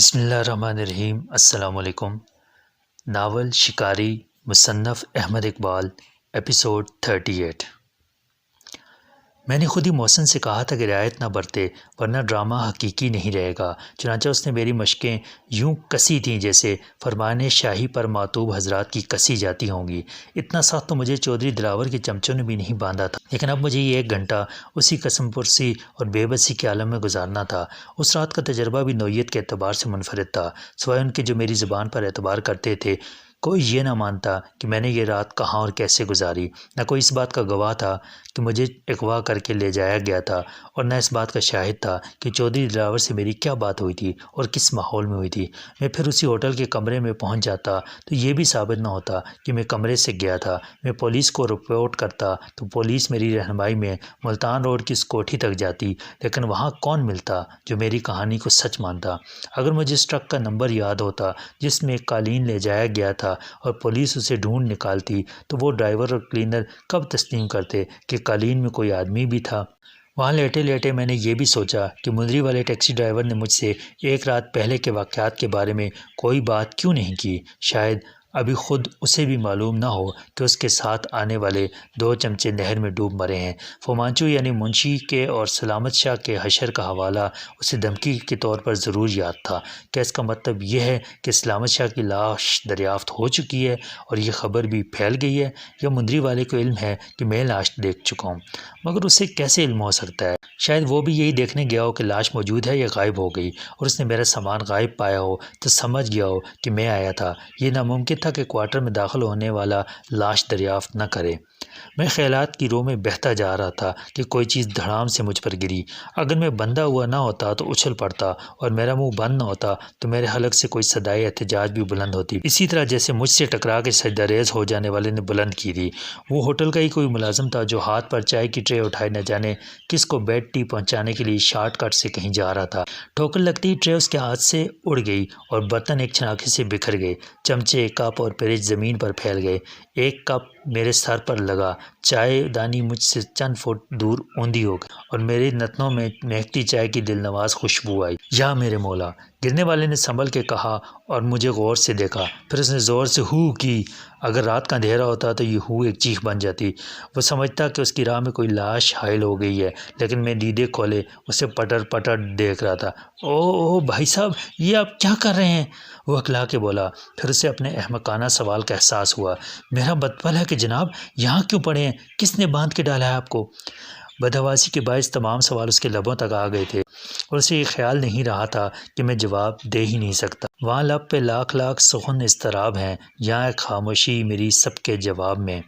بسم اللہ الرحمن الرحیم۔ السلام علیکم۔ ناول شکاری، مصنف احمد اقبال، ایپیسوڈ 38۔ میں نے خود ہی محسن سے کہا تھا کہ رعایت نہ برتے ورنہ ڈرامہ حقیقی نہیں رہے گا، چنانچہ اس نے میری مشقیں یوں کسی تھیں جیسے فرمان شاہی پر معتوب حضرات کی کسی جاتی ہوں گی۔ اتنا سخت تو مجھے چودھری دلاور کے چمچوں نے بھی نہیں باندھا تھا، لیکن اب مجھے یہ 1 گھنٹہ اسی قسم پرسی اور بے بسی کے عالم میں گزارنا تھا۔ اس رات کا تجربہ بھی نوعیت کے اعتبار سے منفرد تھا، سوائے ان کے جو میری زبان پر اعتبار کرتے تھے۔ کوئی یہ نہ مانتا کہ میں نے یہ رات کہاں اور کیسے گزاری، نہ کوئی اس بات کا گواہ تھا کہ مجھے اغوا کر کے لے جایا گیا تھا، اور نہ اس بات کا شاہد تھا کہ چودھری دلاور سے میری کیا بات ہوئی تھی اور کس ماحول میں ہوئی تھی۔ میں پھر اسی ہوٹل کے کمرے میں پہنچ جاتا تو یہ بھی ثابت نہ ہوتا کہ میں کمرے سے گیا تھا۔ میں پولیس کو رپورٹ کرتا تو پولیس میری رہنمائی میں ملتان روڈ کی اس کوٹھی تک جاتی، لیکن وہاں کون ملتا جو میری کہانی کو سچ مانتا؟ اگر مجھے اس ٹرک کا نمبر یاد ہوتا جس میں قالین لے جایا گیا تھا اور پولیس اسے ڈھونڈ نکالتی، تو وہ ڈرائیور اور کلینر کب تسلیم کرتے کہ قالین میں کوئی آدمی بھی تھا؟ وہاں لیٹے لیٹے میں نے یہ بھی سوچا کہ مندری والے ٹیکسی ڈرائیور نے مجھ سے 1 رات پہلے کے واقعات کے بارے میں کوئی بات کیوں نہیں کی۔ شاید ابھی خود اسے بھی معلوم نہ ہو کہ اس کے ساتھ آنے والے 2 چمچے نہر میں ڈوب مرے ہیں۔ فومانچو یعنی منشی کے اور سلامت شاہ کے حشر کا حوالہ اسے دھمکی کے طور پر ضرور یاد تھا۔ کیا اس کا مطلب یہ ہے کہ سلامت شاہ کی لاش دریافت ہو چکی ہے اور یہ خبر بھی پھیل گئی ہے، یا مندری والے کو علم ہے کہ میں لاش دیکھ چکا ہوں؟ مگر اسے کیسے علم ہو سکتا ہے؟ شاید وہ بھی یہی دیکھنے گیا ہو کہ لاش موجود ہے یا غائب ہو گئی، اور اس نے میرا سامان غائب پایا ہو تو سمجھ گیا ہو کہ میں آیا تھا۔ یہ ناممکن تھا کہ کوارٹر میں داخل ہونے والا لاش دریافت نہ کرے۔ میں خیالات کی رو میں بہتا جا رہا تھا کہ کوئی چیز دھڑام سے مجھ پر گری۔ اگر میں بندھا ہوا نہ ہوتا تو اچھل پڑتا، اور میرا منہ بند نہ ہوتا تو میرے حلق سے کوئی صدائے احتجاج بھی بلند ہوتی، اسی طرح جیسے مجھ سے ٹکرا کے سجدہ ریز ہو جانے والے نے بلند کی تھی۔ وہ ہوٹل کا ہی کوئی ملازم تھا جو ہاتھ پر چائے کی ٹرے اٹھائے نہ جانے کس کو بیڈ ٹی پہنچانے کے لیے شارٹ کٹ سے کہیں جا رہا تھا۔ ٹھوکر لگتی ہی ٹرے اس کے ہاتھ سے اڑ گئی اور برتن ایک چھناکے سے بکھر گئے، چمچے، کپ اور پریج زمین پر پھیل گئے۔ ایک کپ میرے سر پر لگا، چائے دانی مجھ سے چند فٹ دور اوندھی ہو گئی اور میرے نتنوں میں مہکتی چائے کی دلنواز خوشبو آئی۔ یا میرے مولا! گرنے والے نے سنبھل کے کہا اور مجھے غور سے دیکھا، پھر اس نے زور سے ہو کی۔ اگر رات کا اندھیرا ہوتا تو یہ ہو ایک چیخ بن جاتی۔ وہ سمجھتا کہ اس کی راہ میں کوئی لاش حائل ہو گئی ہے، لیکن میں دیدے کھولے اسے پٹر پٹر دیکھ رہا تھا۔ او بھائی صاحب، یہ آپ کیا کر رہے ہیں؟ وہ اکلا کے بولا۔ پھر اسے اپنے احمقانہ سوال کا احساس ہوا۔ میرا بدپل ہے کہ جناب یہاں کیوں پڑے ہیں؟ کس نے باندھ کے ڈالا ہے آپ کو؟ بدحواسی کے باعث تمام سوال اس کے لبوں تک آ گئے تھے اور اسے یہ خیال نہیں رہا تھا کہ میں جواب دے ہی نہیں سکتا۔ وہاں لب پہ لاکھ لاکھ سخن اضطراب ہیں، یہاں ایک خاموشی میری سب کے جواب میں۔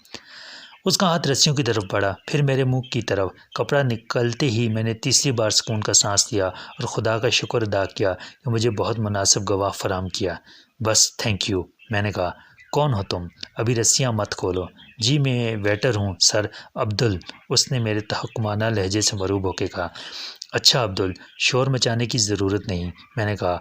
اس کا ہاتھ رسیوں کی طرف بڑھا، پھر میرے منہ کی طرف۔ کپڑا نکلتے ہی میں نے تیسری بار سکون کا سانس لیا اور خدا کا شکر ادا کیا کہ مجھے بہت مناسب گواہ فراہم کیا۔ بس تھینک یو، میں نے کہا۔ کون ہو تم؟ ابھی رسیاں مت کھولو۔ جی میں ویٹر ہوں سر، عبدل، اس نے میرے تحکمانہ لہجے سے مروب ہو کے کہا۔ اچھا عبدل، شور مچانے کی ضرورت نہیں، میں نے کہا۔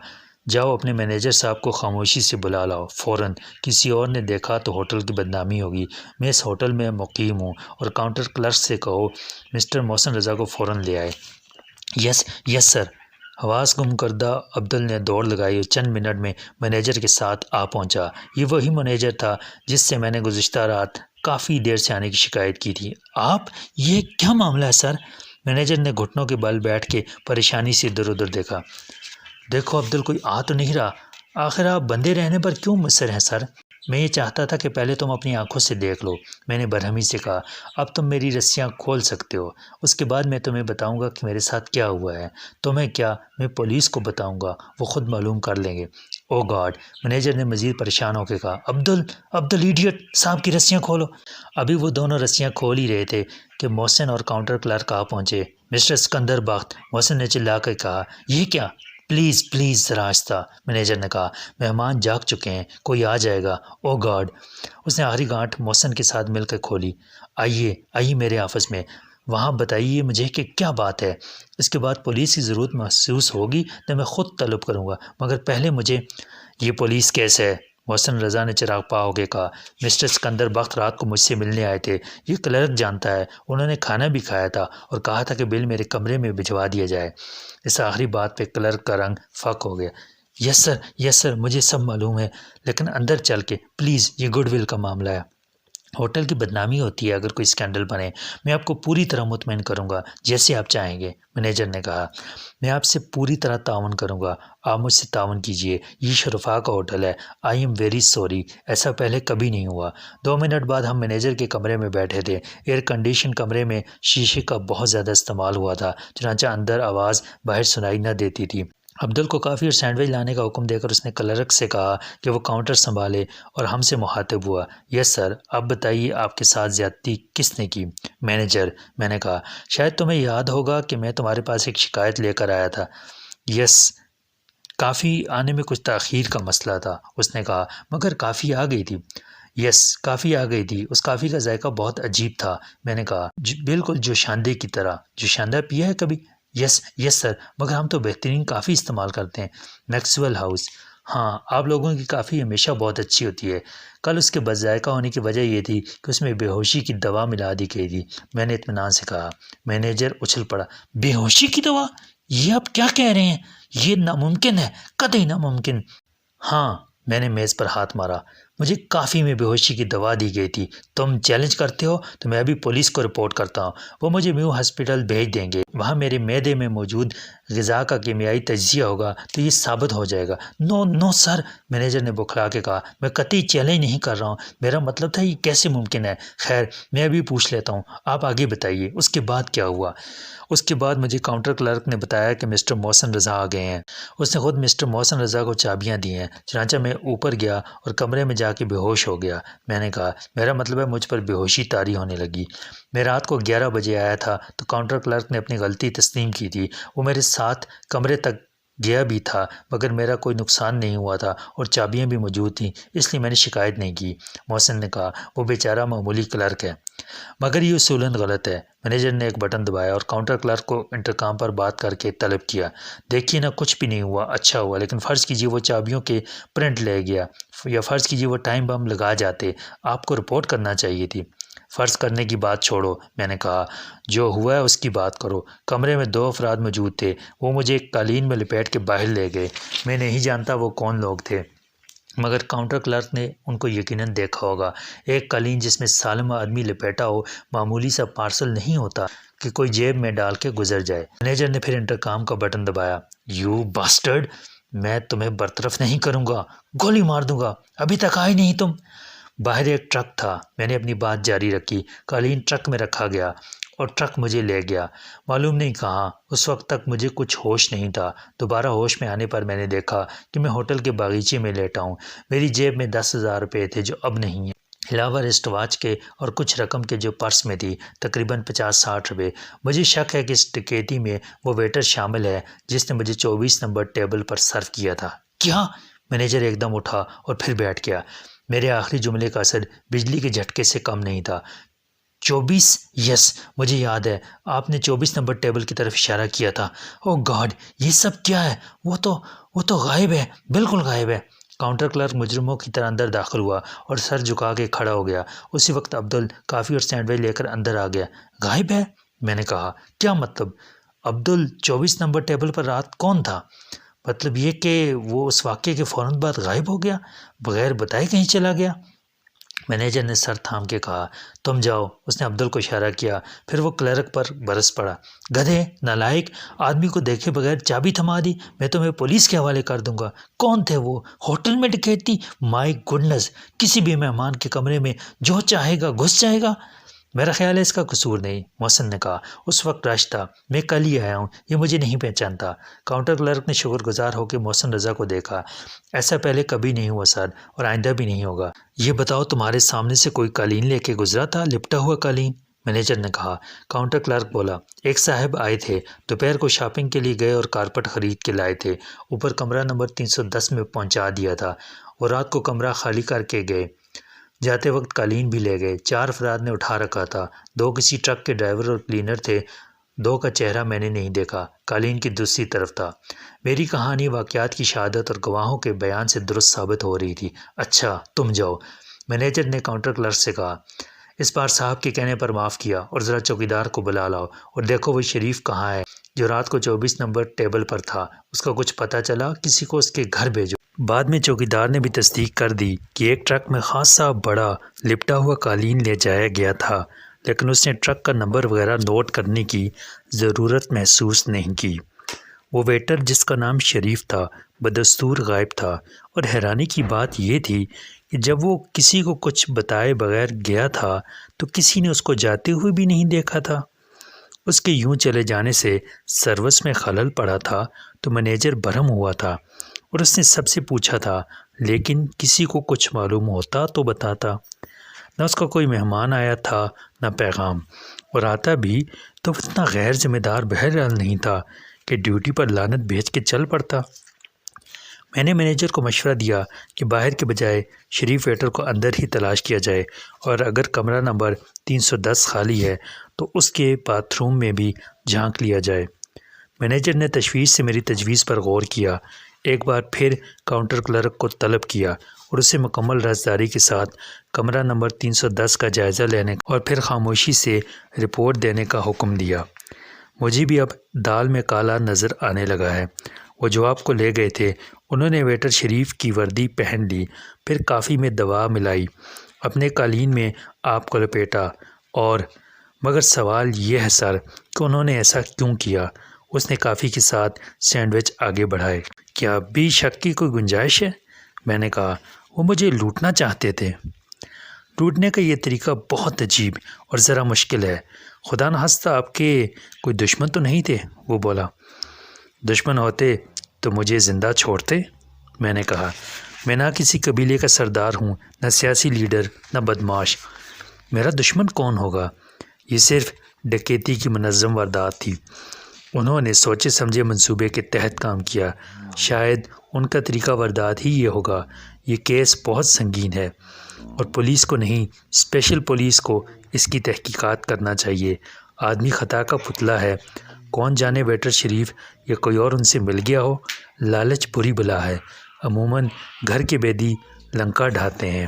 جاؤ اپنے مینیجر صاحب کو خاموشی سے بلا لاؤ فوراً، کسی اور نے دیکھا تو ہوٹل کی بدنامی ہوگی۔ میں اس ہوٹل میں مقیم ہوں، اور کاؤنٹر کلرک سے کہو مسٹر محسن رضا کو فوراً لے آئے۔ یس یس سر۔ حواس گم کردہ عبدل نے دوڑ لگائی اور چند منٹ میں مینیجر کے ساتھ آ پہنچا۔ یہ وہی مینیجر تھا جس سے میں نے گزشتہ رات کافی دیر سے آنے کی شکایت کی تھی۔ آپ، یہ کیا معاملہ ہے سر؟ مینیجر نے گھٹنوں کے بل بیٹھ کے پریشانی سے ادھر ادھر دیکھا۔ دیکھو عبدل، کوئی آ تو نہیں رہا؟ آخر آپ بندے رہنے پر کیوں مصر ہیں سر؟ میں یہ چاہتا تھا کہ پہلے تم اپنی آنکھوں سے دیکھ لو، میں نے برہمی سے کہا۔ اب تم میری رسیاں کھول سکتے ہو، اس کے بعد میں تمہیں بتاؤں گا کہ میرے ساتھ کیا ہوا ہے۔ تمہیں کیا، میں پولیس کو بتاؤں گا، وہ خود معلوم کر لیں گے۔ او گاڈ! مینیجر نے مزید پریشان ہو کے کہا۔ عبدل ایڈیٹ، صاحب کی رسیاں کھولو۔ ابھی وہ دونوں رسیاں کھول ہی رہے تھے کہ محسن اور کاؤنٹر کلرک آ پہنچے۔ مسٹر سکندر بخت، محسن نے چلا کر کہا۔ یہ کیا؟ پلیز پلیز ذرا آہستہ، مینیجر نے کہا۔ مہمان جاگ چکے ہیں، کوئی آ جائے گا۔ او گاڈ! اس نے آخری گانٹھ محسن کے ساتھ مل کر کھولی۔ آئیے میرے آفس میں، وہاں بتائیے مجھے کہ کیا بات ہے۔ اس کے بعد پولیس کی ضرورت محسوس ہوگی تو میں خود طلب کروں گا، مگر پہلے مجھے… یہ پولیس کیس ہے، محسن رضا نے چراغ پا ہو کے کہا۔ مسٹر سکندر بخت رات کو مجھ سے ملنے آئے تھے، یہ کلرک جانتا ہے، انہوں نے کھانا بھی کھایا تھا اور کہا تھا کہ بل میرے کمرے میں بھجوا دیا جائے۔ اس آخری بات پہ کلرک کا رنگ فاق ہو گیا۔ یس سر مجھے سب معلوم ہے، لیکن اندر چل کے پلیز، یہ گڈ ول کا معاملہ ہے، ہوٹل کی بدنامی ہوتی ہے اگر کوئی اسکینڈل بنے۔ میں آپ کو پوری طرح مطمئن کروں گا، جیسے آپ چاہیں گے۔ مینیجر نے کہا، میں آپ سے پوری طرح تعاون کروں گا، آپ مجھ سے تعاون کیجئے، یہ شرفاء کا ہوٹل ہے۔ آئی ایم ویری سوری، ایسا پہلے کبھی نہیں ہوا۔ 2 منٹ بعد ہم مینیجر کے کمرے میں بیٹھے تھے۔ ایئر کنڈیشن کمرے میں شیشے کا بہت زیادہ استعمال ہوا تھا، چنانچہ اندر آواز باہر سنائی نہ دیتی تھی۔ عبدل کو کافی اور سینڈوچ لانے کا حکم دے کر اس نے کلرک سے کہا کہ وہ کاؤنٹر سنبھالے اور ہم سے مخاطب ہوا۔ یس سر، آپ بتائیے آپ کے ساتھ زیادتی کس نے کی؟ مینیجر، میں نے کہا، شاید تمہیں یاد ہوگا کہ میں تمہارے پاس ایک شکایت لے کر آیا تھا۔ یس، کافی آنے میں کچھ تاخیر کا مسئلہ تھا، اس نے کہا، مگر کافی آ گئی تھی۔ یس، کافی آ گئی تھی، اس کافی کا ذائقہ بہت عجیب تھا، میں نے کہا، بالکل جوشاندے کی طرح۔ جوشاندہ پیا ہے کبھی؟ یس سر، مگر ہم تو بہترین کافی استعمال کرتے ہیں۔ میکسویل ہاؤس، ہاں، آپ لوگوں کی کافی ہمیشہ بہت اچھی ہوتی ہے۔ کل اس کے بد ذائقہ ہونے کی وجہ یہ تھی کہ اس میں بے ہوشی کی دوا ملا دی گئی تھی، میں نے اطمینان سے کہا۔ مینیجر اچھل پڑا، بے ہوشی کی دوا؟ یہ آپ کیا کہہ رہے ہیں؟ یہ ناممکن ہے، قطعی ناممکن۔ ہاں، میں نے میز پر ہاتھ مارا، مجھے کافی میں بے ہوشی کی دوا دی گئی تھی۔ تم چیلنج کرتے ہو تو میں ابھی پولیس کو رپورٹ کرتا ہوں، وہ مجھے میو ہاسپٹل بھیج دیں گے، وہاں میرے معدے میں موجود غذا کا کیمیائی تجزیہ ہوگا تو یہ ثابت ہو جائے گا۔ نو سر، مینیجر نے بکھلا کے کہا، میں قطعی چیلنج نہیں کر رہا ہوں، میرا مطلب تھا یہ کیسے ممکن ہے۔ خیر، میں ابھی پوچھ لیتا ہوں، آپ آگے بتائیے، اس کے بعد کیا ہوا؟ اس کے بعد مجھے کاؤنٹر کلرک نے بتایا کہ مسٹر محسن رضا آ گئے ہیں، اس نے خود مسٹر محسن رضا کو چابیاں دی ہیں۔ چنانچہ میں اوپر گیا اور کمرے میں جا کے بے ہوش ہو گیا۔ میں نے کہا، میرا مطلب ہے مجھ پر بے ہوشی طاری ہونے لگی۔ میں رات کو 11 بجے آیا تھا تو کاؤنٹر کلرک نے اپنی غلطی تسلیم کی تھی، وہ میرے ساتھ کمرے تک گیا بھی تھا، مگر میرا کوئی نقصان نہیں ہوا تھا اور چابیاں بھی موجود تھیں، اس لیے میں نے شکایت نہیں کی۔ محسن نے کہا، وہ بیچارہ معمولی کلرک ہے، مگر یہ اصولاً غلط ہے۔ مینیجر نے ایک بٹن دبایا اور کاؤنٹر کلرک کو انٹرکام پر بات کر کے طلب کیا، دیکھیے نا، کچھ بھی نہیں ہوا، اچھا ہوا، لیکن فرض کیجیے وہ چابیوں کے پرنٹ لے گیا، یا فرض کیجیے وہ ٹائم بم لگا جاتے، آپ کو رپورٹ کرنا چاہیے تھی۔ فرض کرنے کی بات چھوڑو، میں نے کہا، جو ہوا ہے اس کی بات کرو۔ کمرے میں 2 افراد موجود تھے، وہ مجھے ایک قالین میں لپیٹ کے باہر لے گئے، میں نہیں جانتا وہ کون لوگ تھے، مگر کاؤنٹر کلرک نے ان کو یقیناً دیکھا ہوگا۔ ایک قالین جس میں سالم آدمی لپیٹا ہو معمولی سا پارسل نہیں ہوتا کہ کوئی جیب میں ڈال کے گزر جائے۔ مینیجر نے پھر انٹرکام کا بٹن دبایا۔ یو باسٹرڈ، میں تمہیں برطرف نہیں کروں گا، گولی مار دوں گا، ابھی تک آئے نہیں تم۔ باہر ایک ٹرک تھا، میں نے اپنی بات جاری رکھی، قالین ٹرک میں رکھا گیا اور ٹرک مجھے لے گیا، معلوم نہیں کہاں۔ اس وقت تک مجھے کچھ ہوش نہیں تھا۔ دوبارہ ہوش میں آنے پر میں نے دیکھا کہ میں ہوٹل کے باغیچے میں لیٹا ہوں، میری جیب میں 10,000 روپے تھے جو اب نہیں ہیں، علاوہ ریسٹ واچ کے اور کچھ رقم کے جو پرس میں تھی، تقریباً 50-60 روپے۔ مجھے شک ہے کہ اس ڈکیتی میں وہ ویٹر شامل ہے جس نے مجھے 24 نمبر ٹیبل پر سرو کیا تھا۔ کیا؟ مینیجر ایک دم اٹھا اور پھر بیٹھ گیا۔ میرے آخری جملے کا اثر بجلی کے جھٹکے سے کم نہیں تھا۔ 24؟ یس، مجھے یاد ہے، آپ نے 24 نمبر ٹیبل کی طرف اشارہ کیا تھا۔ او گاڈ، یہ سب کیا ہے؟ وہ تو غائب ہے، بالکل غائب ہے۔ کاؤنٹر کلرک مجرموں کی طرح اندر داخل ہوا اور سر جھکا کے کھڑا ہو گیا۔ اسی وقت عبدل کافی اور سینڈوچ لے کر اندر آ گیا۔ غائب ہے؟ میں نے کہا، کیا مطلب؟ عبدل، 24 نمبر ٹیبل پر رات کون تھا؟ مطلب یہ کہ وہ اس واقعے کے فوراً بعد غائب ہو گیا، بغیر بتائے کہیں چلا گیا۔ مینیجر نے سر تھام کے کہا، تم جاؤ، اس نے عبدل کو اشارہ کیا، پھر وہ کلرک پر برس پڑا۔ گدھے، نالائق، آدمی کو دیکھے بغیر چابی تھما دی، میں تمہیں پولیس کے حوالے کر دوں گا۔ کون تھے وہ؟ ہوٹل میں ڈکیتی؟ مائی گڈنس، کسی بھی مہمان کے کمرے میں جو چاہے گا گھس جائے گا۔ میرا خیال ہے اس کا قصور نہیں، محسن نے کہا، اس وقت رش تھا، میں کل ہی آیا ہوں، یہ مجھے نہیں پہچانتا۔ کاؤنٹر کلرک نے شکر گزار ہو کے محسن رضا کو دیکھا۔ ایسا پہلے کبھی نہیں ہوا سر، اور آئندہ بھی نہیں ہوگا۔ یہ بتاؤ، تمہارے سامنے سے کوئی قالین لے کے گزرا تھا، لپٹا ہوا قالین؟ مینیجر نے کہا۔ کاؤنٹر کلرک بولا، ایک صاحب آئے تھے، دوپہر کو شاپنگ کے لیے گئے اور کارپٹ خرید کے لائے تھے، اوپر کمرہ نمبر 310 میں پہنچا دیا تھا، وہ رات کو کمرہ خالی کر کے گئے، جاتے وقت قالین بھی لے گئے۔ 4 افراد نے اٹھا رکھا تھا، 2 کسی ٹرک کے ڈرائیور اور کلینر تھے، 2 کا چہرہ میں نے نہیں دیکھا، قالین کی دوسری طرف تھا۔ میری کہانی واقعات کی شہادت اور گواہوں کے بیان سے درست ثابت ہو رہی تھی۔ اچھا، تم جاؤ، مینیجر نے کاؤنٹر کلرک سے کہا، اس بار صاحب کے کہنے پر معاف کیا اور ذرا چوکیدار کو بلا لاؤ اور دیکھو وہ شریف کہاں ہے، جو رات کو 24 نمبر ٹیبل پر تھا۔ اس کا کچھ پتہ چلا، کسی کو اس کے گھر بھیجو۔ بعد میں چوکیدار نے بھی تصدیق کر دی کہ ایک ٹرک میں خاصا بڑا لپٹا ہوا قالین لے جایا گیا تھا، لیکن اس نے ٹرک کا نمبر وغیرہ نوٹ کرنے کی ضرورت محسوس نہیں کی۔ وہ ویٹر جس کا نام شریف تھا بدستور غائب تھا، اور حیرانی کی بات یہ تھی کہ جب وہ کسی کو کچھ بتائے بغیر گیا تھا تو کسی نے اس کو جاتے ہوئے بھی نہیں دیکھا تھا۔ اس کے یوں چلے جانے سے سروس میں خلل پڑا تھا تو مینیجر برہم ہوا تھا، اور اس نے سب سے پوچھا تھا، لیکن کسی کو کچھ معلوم ہوتا تو بتاتا۔ نہ اس کا کوئی مہمان آیا تھا نہ پیغام، اور آتا بھی تو اتنا غیر ذمہ دار بہرحال نہیں تھا کہ ڈیوٹی پر لعنت بھیج کے چل پڑتا۔ میں نے مینیجر کو مشورہ دیا کہ باہر کے بجائے شریف ویٹر کو اندر ہی تلاش کیا جائے، اور اگر کمرہ نمبر 310 خالی ہے تو اس کے باتھ روم میں بھی جھانک لیا جائے۔ مینیجر نے تشویش سے میری تجویز پر غور کیا، ایک بار پھر کاؤنٹر کلرک کو طلب کیا اور اسے مکمل رازداری کے ساتھ کمرہ نمبر 310 کا جائزہ لینے اور پھر خاموشی سے رپورٹ دینے کا حکم دیا۔ مجھے بھی اب دال میں کالا نظر آنے لگا ہے۔ وہ جو آپ کو لے گئے تھے، انہوں نے ویٹر شریف کی وردی پہن لی، پھر کافی میں دوا ملائی، اپنے قالین میں آپ کو لپیٹا، اور مگر سوال یہ ہے سر کہ انہوں نے ایسا کیوں کیا؟ اس نے کافی کے ساتھ سینڈوچ آگے بڑھائے۔ کیا اب بھی شک کی کوئی گنجائش ہے؟ میں نے کہا، وہ مجھے لوٹنا چاہتے تھے۔ لوٹنے کا یہ طریقہ بہت عجیب اور ذرا مشکل ہے۔ خدا نخواستہ آپ کے کوئی دشمن تو نہیں تھے؟ وہ بولا۔ دشمن ہوتے تو مجھے زندہ چھوڑتے؟ میں نے کہا، میں نہ کسی قبیلے کا سردار ہوں، نہ سیاسی لیڈر، نہ بدماش۔ میرا دشمن کون ہوگا؟ یہ صرف ڈکیتی کی منظم واردات تھی۔ انہوں نے سوچے سمجھے منصوبے کے تحت کام کیا۔ شاید ان کا طریقہ واردات ہی یہ ہوگا۔ یہ کیس بہت سنگین ہے، اور پولیس کو نہیں، اسپیشل پولیس کو اس کی تحقیقات کرنا چاہیے۔ آدمی خطا کا پتلا ہے، کون جانے ویٹر شریف یا کوئی اور ان سے مل گیا ہو۔ لالچ بری بلا ہے، عموماً گھر کے بیدی لنکا ڈھاتے ہیں۔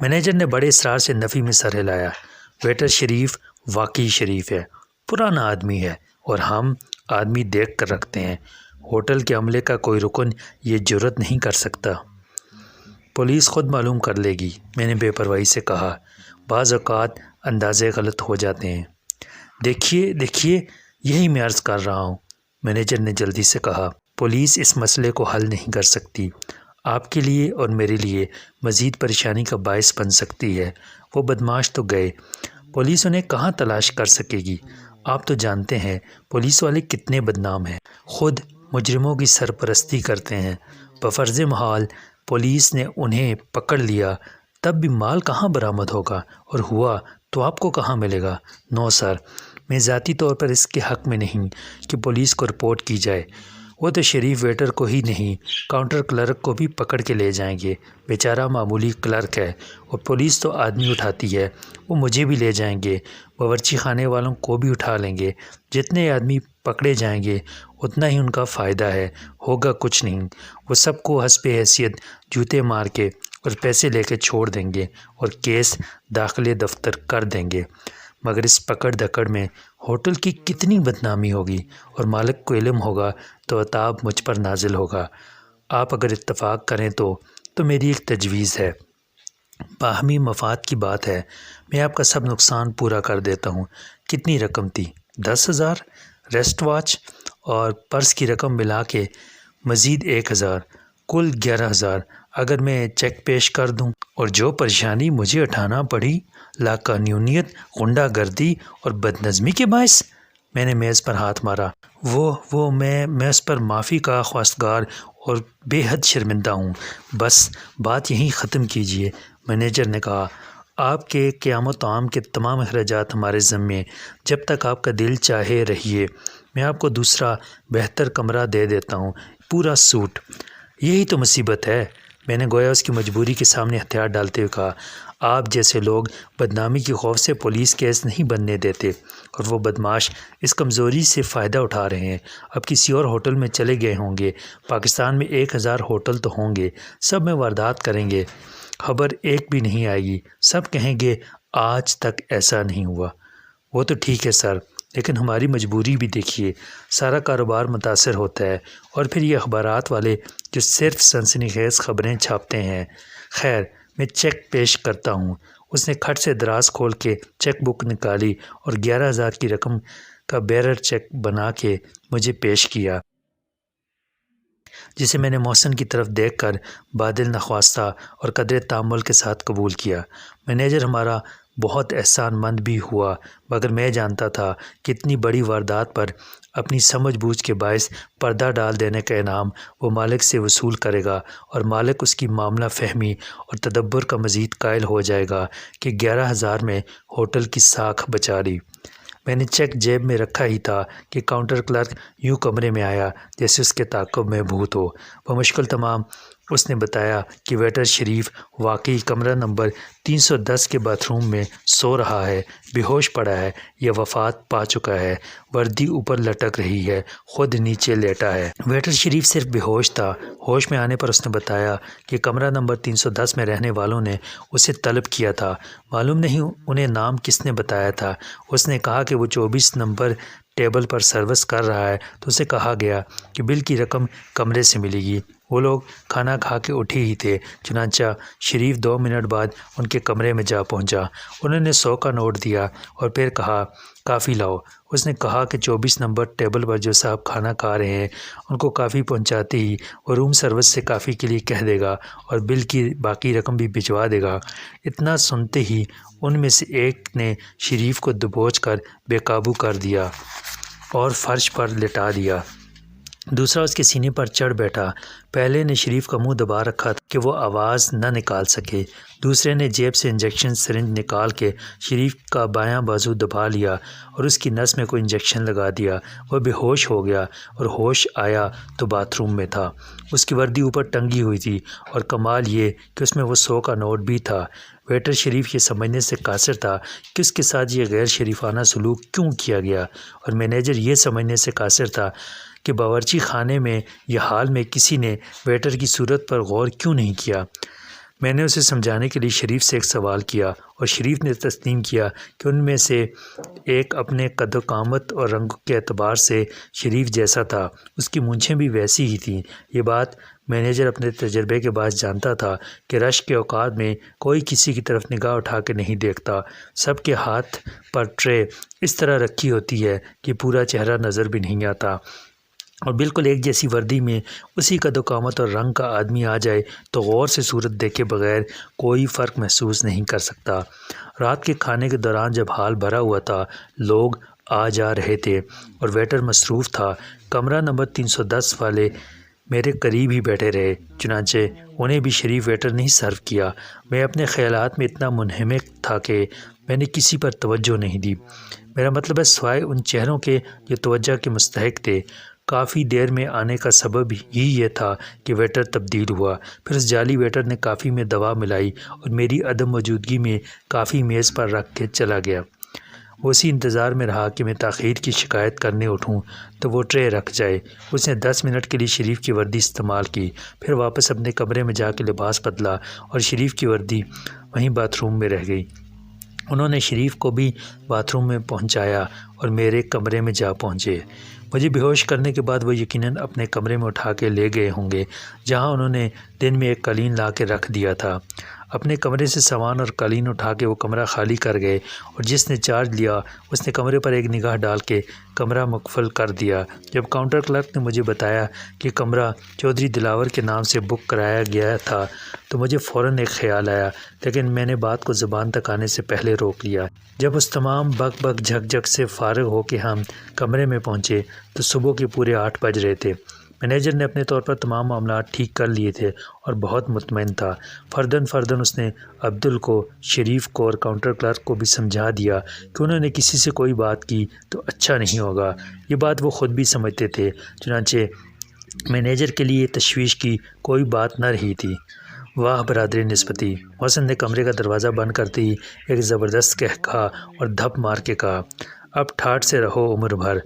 مینیجر نے بڑے اصرار سے نفی میں سر ہلایا۔ ویٹر شریف واقعی شریف ہے، پرانا آدمی ہے، اور ہم آدمی دیکھ کر رکھتے ہیں۔ ہوٹل کے عملے کا کوئی رکن یہ جرت نہیں کر سکتا۔ پولیس خود معلوم کر لے گی، میں نے بے پرواہی سے کہا۔ بعض اوقات اندازے غلط ہو جاتے ہیں۔ دیکھیے یہی میں عرض کر رہا ہوں، مینیجر نے جلدی سے کہا۔ پولیس اس مسئلے کو حل نہیں کر سکتی، آپ کے لیے اور میرے لیے مزید پریشانی کا باعث بن سکتی ہے۔ وہ بدماش تو گئے، پولیس انہیں کہاں تلاش کر سکے گی؟ آپ تو جانتے ہیں پولیس والے کتنے بدنام ہیں، خود مجرموں کی سرپرستی کرتے ہیں۔ بفرض محال پولیس نے انہیں پکڑ لیا، تب بھی مال کہاں برآمد ہوگا، اور ہوا تو آپ کو کہاں ملے گا؟ نو سر، میں ذاتی طور پر اس کے حق میں نہیں کہ پولیس کو رپورٹ کی جائے۔ وہ تو شریف ویٹر کو ہی نہیں، کاؤنٹر کلرک کو بھی پکڑ کے لے جائیں گے، بیچارہ معمولی کلرک ہے، اور پولیس تو آدمی اٹھاتی ہے، وہ مجھے بھی لے جائیں گے، باورچی خانے والوں کو بھی اٹھا لیں گے۔ جتنے آدمی پکڑے جائیں گے اتنا ہی ان کا فائدہ ہے، ہوگا کچھ نہیں۔ وہ سب کو حسب حیثیت جوتے مار کے اور پیسے لے کے چھوڑ دیں گے، اور کیس داخلے دفتر کر دیں گے۔ مگر اس پکڑ دھکڑ میں ہوٹل کی کتنی بدنامی ہوگی، اور مالک کو علم ہوگا تو عتاب مجھ پر نازل ہوگا۔ آپ اگر اتفاق کریں تو میری ایک تجویز ہے۔ باہمی مفاد کی بات ہے، میں آپ کا سب نقصان پورا کر دیتا ہوں۔ کتنی رقم تھی؟ 10,000 ریسٹ واچ اور پرس کی رقم ملا کے مزید 1,000، کل 11,000۔ اگر میں چیک پیش کر دوں، اور جو پریشانی مجھے اٹھانا پڑی لاقانونیت، غنڈہ گردی اور بدنظمی کے باعث، میں نے میز پر ہاتھ مارا۔ میں اس پر معافی کا خواستگار اور بے حد شرمندہ ہوں۔ بس بات یہیں ختم کیجیے، مینیجر نے کہا۔ آپ کے قیام و طعام کے تمام اخراجات ہمارے ذمے، جب تک آپ کا دل چاہے رہیے۔ میں آپ کو دوسرا بہتر کمرہ دے دیتا ہوں، پورا سوٹ۔ یہی تو مصیبت ہے، میں نے گویا اس کی مجبوری کے سامنے ہتھیار ڈالتے ہوئے کہا۔ آپ جیسے لوگ بدنامی کی خوف سے پولیس کیس نہیں بننے دیتے، اور وہ بدماش اس کمزوری سے فائدہ اٹھا رہے ہیں۔ اب کسی اور ہوٹل میں چلے گئے ہوں گے، پاکستان میں 1,000 ہوٹل تو ہوں گے، سب میں واردات کریں گے، خبر ایک بھی نہیں آئے گی، سب کہیں گے آج تک ایسا نہیں ہوا۔ وہ تو ٹھیک ہے سر، لیکن ہماری مجبوری بھی دیکھیے، سارا کاروبار متاثر ہوتا ہے، اور پھر یہ اخبارات والے جو صرف سنسنی خیز خبریں چھاپتے ہیں۔ خیر، میں چیک پیش کرتا ہوں۔ اس نے کھٹ سے دراز کھول کے چیک بک نکالی اور 11,000 کی رقم کا بیرر چیک بنا کے مجھے پیش کیا، جسے میں نے محسن کی طرف دیکھ کر بادل نخواستہ اور قدر تامل کے ساتھ قبول کیا۔ مینیجر ہمارا بہت احسان مند بھی ہوا، مگر میں جانتا تھا کہ اتنی بڑی واردات پر اپنی سمجھ بوجھ کے باعث پردہ ڈال دینے کا انعام وہ مالک سے وصول کرے گا، اور مالک اس کی معاملہ فہمی اور تدبر کا مزید قائل ہو جائے گا کہ 11,000 میں ہوٹل کی ساکھ بچا لی۔ میں نے چیک جیب میں رکھا ہی تھا کہ کاؤنٹر کلرک یوں کمرے میں آیا جیسے اس کے تعاقب میں بھوت ہو۔ وہ مشکل تمام اس نے بتایا کہ ویٹر شریف واقعی کمرہ نمبر 310 کے باتھ روم میں سو رہا ہے، بے ہوش پڑا ہے یا وفات پا چکا ہے، وردی اوپر لٹک رہی ہے، خود نیچے لیٹا ہے۔ ویٹر شریف صرف بے ہوش تھا۔ ہوش میں آنے پر اس نے بتایا کہ کمرہ نمبر 310 میں رہنے والوں نے اسے طلب کیا تھا، معلوم نہیں انہیں نام کس نے بتایا تھا۔ اس نے کہا کہ وہ 24 نمبر ٹیبل پر سروس کر رہا ہے، تو اسے کہا گیا کہ بل کی رقم کمرے سے ملے گی۔ وہ لوگ کھانا کھا کے اٹھے ہی تھے، چنانچہ شریف 2 منٹ بعد ان کے کمرے میں جا پہنچا۔ انہوں نے 100 کا نوٹ دیا اور پھر کہا، کافی لاؤ۔ اس نے کہا کہ 24 نمبر ٹیبل پر جو صاحب کھانا کھا رہے ہیں ان کو کافی پہنچاتے ہی وہ روم سروس سے کافی کے لیے کہہ دے گا اور بل کی باقی رقم بھی بھجوا دے گا۔ اتنا سنتے ہی ان میں سے ایک نے شریف کو دبوچ کر بے قابو کر دیا اور فرش پر لٹا دیا۔ دوسرا اس کے سینے پر چڑھ بیٹھا۔ پہلے نے شریف کا منہ دبا رکھا تھا کہ وہ آواز نہ نکال سکے۔ دوسرے نے جیب سے انجیکشن سرنج نکال کے شریف کا بایاں بازو دبا لیا اور اس کی نس میں کوئی انجیکشن لگا دیا۔ وہ بے ہوش ہو گیا اور ہوش آیا تو باتھ روم میں تھا۔ اس کی وردی اوپر ٹنگی ہوئی تھی اور کمال یہ کہ اس میں وہ 100 کا نوٹ بھی تھا۔ ویٹر شریف یہ سمجھنے سے قاصر تھا کہ اس کے ساتھ یہ غیر شریفانہ سلوک کیوں کیا گیا، اور مینیجر یہ سمجھنے سے قاصر تھا کہ باورچی خانے میں یا حال میں کسی نے ویٹر کی صورت پر غور کیوں نہیں کیا۔ میں نے اسے سمجھانے کے لیے شریف سے ایک سوال کیا اور شریف نے تسلیم کیا کہ ان میں سے ایک اپنے قد و قامت اور رنگ کے اعتبار سے شریف جیسا تھا، اس کی مونچھیں بھی ویسی ہی تھیں۔ یہ بات مینیجر اپنے تجربے کے باعث جانتا تھا کہ رش کے اوقات میں کوئی کسی کی طرف نگاہ اٹھا کے نہیں دیکھتا، سب کے ہاتھ پر ٹرے اس طرح رکھی ہوتی ہے کہ پورا چہرہ نظر بھی نہیں آتا، اور بالکل ایک جیسی وردی میں اسی قد و قامت اور رنگ کا آدمی آ جائے تو غور سے صورت دیکھے بغیر کوئی فرق محسوس نہیں کر سکتا۔ رات کے کھانے کے دوران جب حال بھرا ہوا تھا، لوگ آ جا رہے تھے اور ویٹر مصروف تھا، کمرہ نمبر 310 والے میرے قریب ہی بیٹھے رہے، چنانچہ انہیں بھی شریف ویٹر نے ہی سرو کیا۔ میں اپنے خیالات میں اتنا منہمک تھا کہ میں نے کسی پر توجہ نہیں دی۔ میرا مطلب ہے سوائے ان چہروں کے جو توجہ کے مستحق تھے۔ کافی دیر میں آنے کا سبب ہی یہ تھا کہ ویٹر تبدیل ہوا۔ پھر اس جعلی ویٹر نے کافی میں دوا ملائی اور میری عدم موجودگی میں کافی میز پر رکھ کے چلا گیا۔ وہ اسی انتظار میں رہا کہ میں تاخیر کی شکایت کرنے اٹھوں تو وہ ٹرے رکھ جائے۔ اس نے 10 منٹ کے لیے شریف کی وردی استعمال کی، پھر واپس اپنے کمرے میں جا کے لباس بدلا اور شریف کی وردی وہیں باتھ روم میں رہ گئی۔ انہوں نے شریف کو بھی باتھ روم میں پہنچایا اور میرے کمرے میں جا پہنچے۔ مجھے بے ہوش کرنے کے بعد وہ یقیناً اپنے کمرے میں اٹھا کے لے گئے ہوں گے، جہاں انہوں نے دن میں ایک قالین لا کے رکھ دیا تھا۔ اپنے کمرے سے سامان اور قالین اٹھا کے وہ کمرہ خالی کر گئے اور جس نے چارج لیا اس نے کمرے پر ایک نگاہ ڈال کے کمرہ مقفل کر دیا۔ جب کاؤنٹر کلرک نے مجھے بتایا کہ کمرہ چودھری دلاور کے نام سے بک کرایا گیا تھا تو مجھے فوراً ایک خیال آیا، لیکن میں نے بات کو زبان تک آنے سے پہلے روک لیا۔ جب اس تمام بک بک جھک جھک سے فارغ ہو کے ہم کمرے میں پہنچے تو صبح کے پورے 8 بج رہے تھے۔ مینیجر نے اپنے طور پر تمام معاملات ٹھیک کر لیے تھے اور بہت مطمئن تھا۔ فرداً فرداً اس نے عبدل کو، شریف کو اور کاؤنٹر کلرک کو بھی سمجھا دیا کہ انہوں نے کسی سے کوئی بات کی تو اچھا نہیں ہوگا۔ یہ بات وہ خود بھی سمجھتے تھے، چنانچہ مینیجر کے لیے تشویش کی کوئی بات نہ رہی تھی۔ واہ برادری نسبتی! محسن نے کمرے کا دروازہ بند کرتے ہی ایک زبردست قہقہا اور دھپ مار کے کہا، اب ٹھاٹھ سے رہو عمر بھر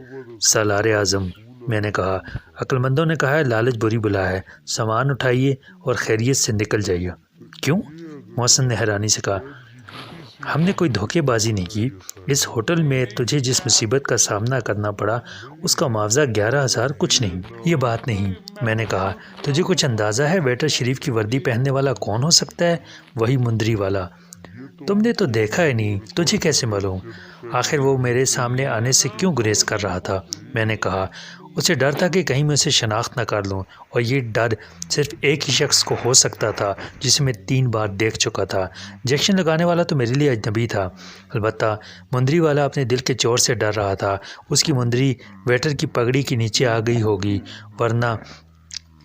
سالار اعظم۔ میں نے کہا، عقل مندوں نے کہا ہے لالچ بری بلا ہے، سامان اٹھائیے اور خیریت سے نکل جائیے۔ کیوں؟ محسن نے حیرانی سے کہا، ہم نے کوئی دھوکے بازی نہیں کی۔ اس ہوٹل میں تجھے جس مصیبت کا سامنا کرنا پڑا اس کا معاوضہ 11,000 کچھ نہیں۔ یہ بات نہیں، میں نے کہا۔ تجھے کچھ اندازہ ہے ویٹر شریف کی وردی پہننے والا کون ہو سکتا ہے؟ وہی مندری والا۔ تم نے تو دیکھا ہی نہیں، تجھے کیسے معلوم؟ آخر وہ میرے سامنے آنے سے کیوں گریز کر رہا تھا؟ میں نے کہا۔ اسے ڈر تھا کہ کہیں میں اسے شناخت نہ کر لوں، اور یہ ڈر صرف ایک ہی شخص کو ہو سکتا تھا جسے میں 3 بار دیکھ چکا تھا۔ انجیکشن لگانے والا تو میرے لیے اجنبی تھا، البتہ مندری والا اپنے دل کے چور سے ڈر رہا تھا۔ اس کی مندری ویٹر کی پگڑی کے نیچے آ گئی ہوگی، ورنہ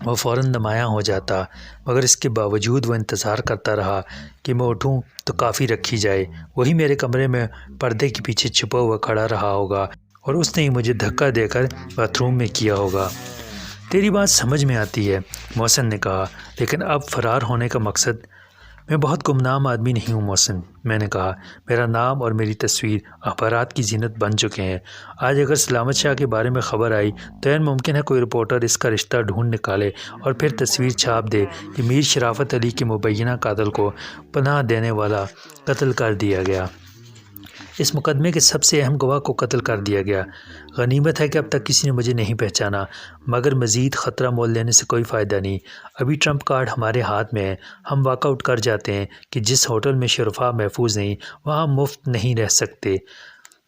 وہ فوراً نمایاں ہو جاتا، مگر اس کے باوجود وہ انتظار کرتا رہا کہ میں اٹھوں تو کافی رکھی جائے۔ وہی میرے کمرے میں پردے کے پیچھے چھپا ہوا کھڑا رہا ہوگا، اور اس نے ہی مجھے دھکا دے کر باتھ روم میں کیا ہوگا۔ تیری بات سمجھ میں آتی ہے، محسن نے کہا، لیکن اب فرار ہونے کا مقصد؟ میں بہت گمنام آدمی نہیں ہوں محسن، میں نے کہا۔ میرا نام اور میری تصویر اخبارات کی زینت بن چکے ہیں۔ آج اگر سلامت شاہ کے بارے میں خبر آئی تو عین ممکن ہے کوئی رپورٹر اس کا رشتہ ڈھونڈ نکالے اور پھر تصویر چھاپ دے کہ میر شرافت علی کے مبینہ قاتل کو پناہ دینے والا قتل کر دیا گیا۔ اس مقدمے کے سب سے اہم گواہ کو قتل کر دیا گیا۔ غنیمت ہے کہ اب تک کسی نے مجھے نہیں پہچانا، مگر مزید خطرہ مول لینے سے کوئی فائدہ نہیں۔ ابھی ٹرمپ کارڈ ہمارے ہاتھ میں ہے۔ ہم واک آؤٹ کر جاتے ہیں کہ جس ہوٹل میں شرفا محفوظ نہیں وہاں مفت نہیں رہ سکتے۔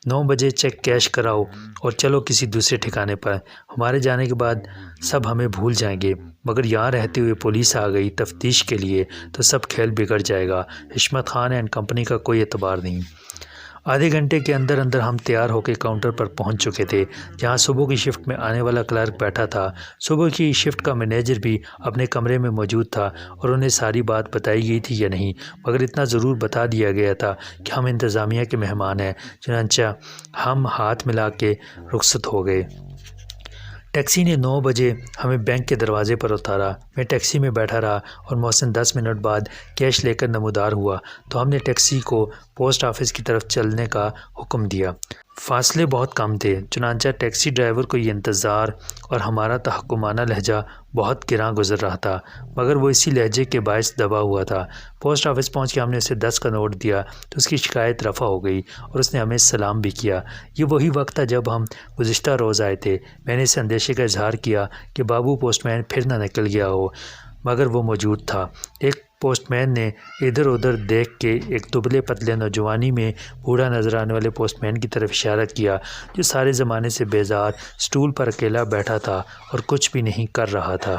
9 بجے چیک کیش کراؤ اور چلو کسی دوسرے ٹھکانے پر۔ ہمارے جانے کے بعد سب ہمیں بھول جائیں گے، مگر یہاں رہتے ہوئے پولیس آ گئی تفتیش کے لیے تو سب کھیل بگڑ جائے گا۔ حشمت خان اینڈ کمپنی کا کوئی اعتبار نہیں۔ آدھے گھنٹے کے اندر اندر ہم تیار ہو کے کاؤنٹر پر پہنچ چکے تھے، جہاں صبح کی شفٹ میں آنے والا کلرک بیٹھا تھا۔ صبح کی شفٹ کا مینیجر بھی اپنے کمرے میں موجود تھا، اور انہیں ساری بات بتائی گئی تھی یا نہیں، مگر اتنا ضرور بتا دیا گیا تھا کہ ہم انتظامیہ کے مہمان ہیں۔ چنانچہ ہم ہاتھ ملا کے رخصت ہو گئے۔ ٹیکسی نے 9 بجے ہمیں بینک کے دروازے پر اتارا۔ میں ٹیکسی میں بیٹھا رہا اور محسن 10 منٹ بعد کیش لے کر نمودار ہوا تو ہم نے ٹیکسی کو پوسٹ آفس کی طرف چلنے کا حکم دیا۔ فاصلے بہت کم تھے، چنانچہ ٹیکسی ڈرائیور کو یہ انتظار اور ہمارا تحکمانہ لہجہ بہت گراں گزر رہا تھا، مگر وہ اسی لہجے کے باعث دبا ہوا تھا۔ پوسٹ آفس پہنچ کے ہم نے اسے 10 کا نوٹ دیا تو اس کی شکایت رفع ہو گئی اور اس نے ہمیں سلام بھی کیا۔ یہ وہی وقت تھا جب ہم گزشتہ روز آئے تھے۔ میں نے اس اندیشے کا اظہار کیا کہ بابو پوسٹ مین پھر نہ نکل گیا ہو، مگر وہ موجود تھا۔ ایک پوسٹ مین نے ادھر ادھر دیکھ کے ایک دبلے پتلے نوجوانی میں بوڑھا نظر آنے والے پوسٹ مین کی طرف اشارہ کیا، جو سارے زمانے سے بیزار سٹول پر اکیلا بیٹھا تھا اور کچھ بھی نہیں کر رہا تھا۔